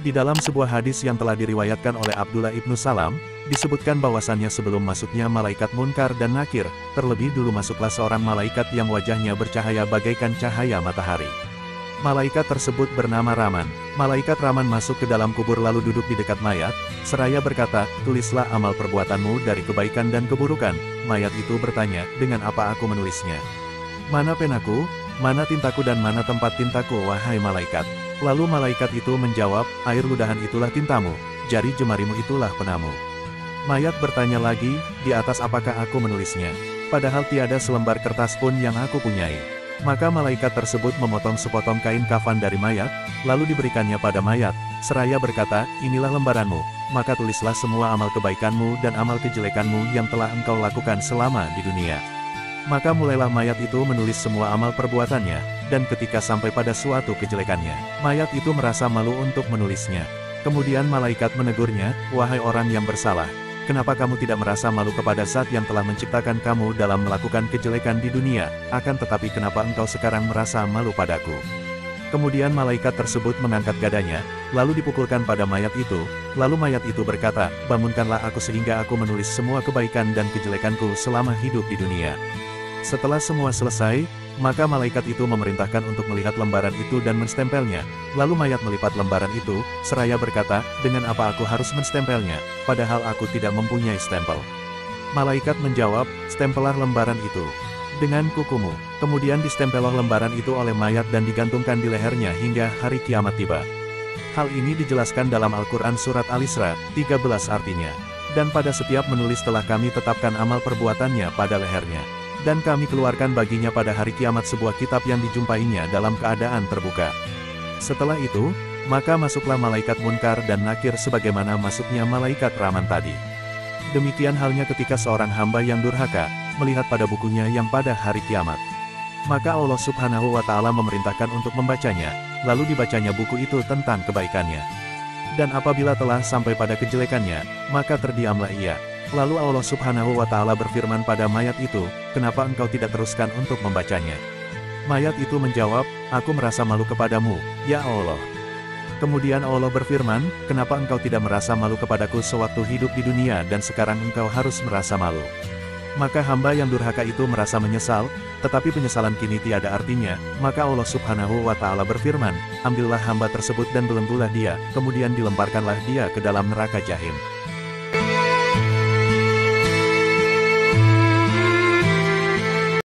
Di dalam sebuah hadis yang telah diriwayatkan oleh Abdullah ibnu Salam, disebutkan bahwasannya sebelum masuknya malaikat Munkar dan Nakir, terlebih dulu masuklah seorang malaikat yang wajahnya bercahaya bagaikan cahaya matahari. Malaikat tersebut bernama Raman. Malaikat Raman masuk ke dalam kubur lalu duduk di dekat mayat, seraya berkata, "Tulislah amal perbuatanmu dari kebaikan dan keburukan." Mayat itu bertanya, "Dengan apa aku menulisnya? Mana penaku, mana tintaku dan mana tempat tintaku wahai malaikat?" Lalu malaikat itu menjawab, "Air ludahan itulah tintamu, jari jemarimu itulah penamu." Mayat bertanya lagi, "Di atas apakah aku menulisnya? Padahal tiada selembar kertas pun yang aku punyai." Maka malaikat tersebut memotong sepotong kain kafan dari mayat, lalu diberikannya pada mayat, seraya berkata, "Inilah lembaranmu, maka tulislah semua amal kebaikanmu dan amal kejelekanmu yang telah engkau lakukan selama di dunia." Maka mulailah mayat itu menulis semua amal perbuatannya, dan ketika sampai pada suatu kejelekannya, mayat itu merasa malu untuk menulisnya. Kemudian malaikat menegurnya, "Wahai orang yang bersalah, kenapa kamu tidak merasa malu kepada Zat yang telah menciptakan kamu dalam melakukan kejelekan di dunia, akan tetapi kenapa engkau sekarang merasa malu padaku?" Kemudian malaikat tersebut mengangkat dadanya, lalu dipukulkan pada mayat itu, lalu mayat itu berkata, "Bangunkanlah aku sehingga aku menulis semua kebaikan dan kejelekanku selama hidup di dunia." Setelah semua selesai, maka malaikat itu memerintahkan untuk melihat lembaran itu dan menstempelnya, lalu mayat melipat lembaran itu, seraya berkata, "Dengan apa aku harus menstempelnya, padahal aku tidak mempunyai stempel?" Malaikat menjawab, "Stempellah lembaran itu dengan kukumu." Kemudian distempellah lembaran itu oleh mayat dan digantungkan di lehernya hingga hari kiamat tiba. Hal ini dijelaskan dalam Al-Quran Surat Al-Isra, 13 artinya, "Dan pada setiap menulis telah kami tetapkan amal perbuatannya pada lehernya. Dan kami keluarkan baginya pada hari kiamat sebuah kitab yang dijumpainya dalam keadaan terbuka." Setelah itu, maka masuklah malaikat Munkar dan Nakir sebagaimana masuknya malaikat Raman tadi. Demikian halnya ketika seorang hamba yang durhaka, melihat pada bukunya yang pada hari kiamat. Maka Allah Subhanahu wa Ta'ala memerintahkan untuk membacanya, lalu dibacanya buku itu tentang kebaikannya. Dan apabila telah sampai pada kejelekannya, maka terdiamlah ia. Lalu Allah Subhanahu wa Ta'ala berfirman pada mayat itu, "Kenapa engkau tidak teruskan untuk membacanya?" Mayat itu menjawab, "Aku merasa malu kepadamu, ya Allah." Kemudian Allah berfirman, "Kenapa engkau tidak merasa malu kepadaku sewaktu hidup di dunia dan sekarang engkau harus merasa malu?" Maka hamba yang durhaka itu merasa menyesal, tetapi penyesalan kini tiada artinya, maka Allah Subhanahu wa Ta'ala berfirman, "Ambillah hamba tersebut dan belenggulah dia, kemudian dilemparkanlah dia ke dalam neraka jahim."